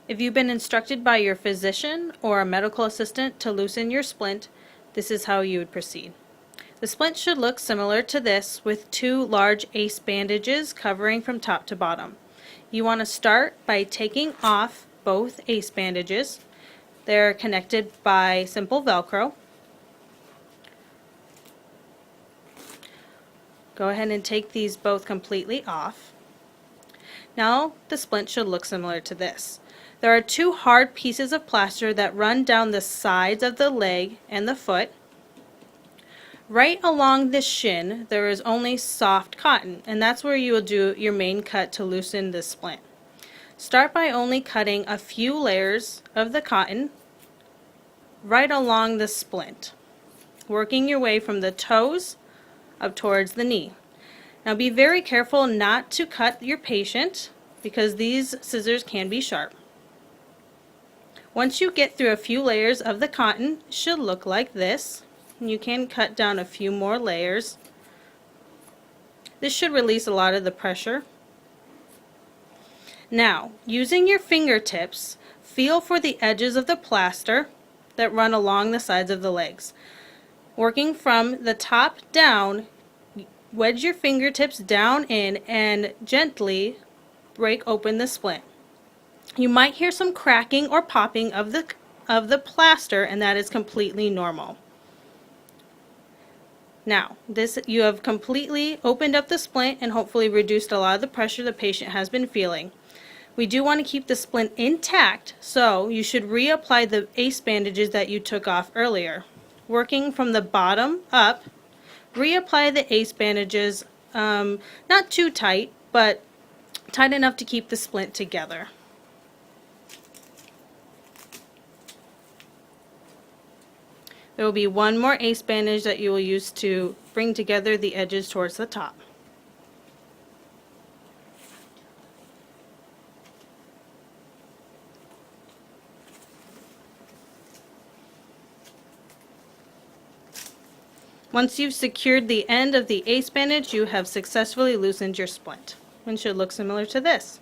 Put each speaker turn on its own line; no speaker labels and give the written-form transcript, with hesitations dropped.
If you've been instructed by your physician or a medical assistant to loosen your splint, this is how you would proceed. The splint should look similar to this, with two large ACE bandages covering from top to bottom. You want to start by taking off both ACE bandages. They're connected by simple Velcro. Go ahead and take these both completely off. Now the splint should look similar to this. There are two hard pieces of plaster that run down the sides of the leg and the foot. Right along the shin there is only soft cotton, and that's where you will do your main cut to loosen the splint. Start by only cutting a few layers of the cotton right along the splint, working your way from the toes up towards the knee. Now be very careful not to cut your patient, because these scissors can be sharp. Once you get through a few layers of the cotton, it should look like this. You can cut down a few more layers. This should release a lot of the pressure. Now, using your fingertips, feel for the edges of the plaster that run along the sides of the legs. Working from the top down, wedge your fingertips down in and gently break open the splint. You might hear some cracking or popping of the plaster, and that is completely normal. Now, you have completely opened up the splint and hopefully reduced a lot of the pressure the patient has been feeling. We do want to keep the splint intact, so you should reapply the ACE bandages that you took off earlier. Working from the bottom up, reapply the ACE bandages, not too tight, but tight enough to keep the splint together. There will be one more ACE bandage that you will use to bring together the edges towards the top. Once you've secured the end of the ACE bandage, you have successfully loosened your splint, and should look similar to this.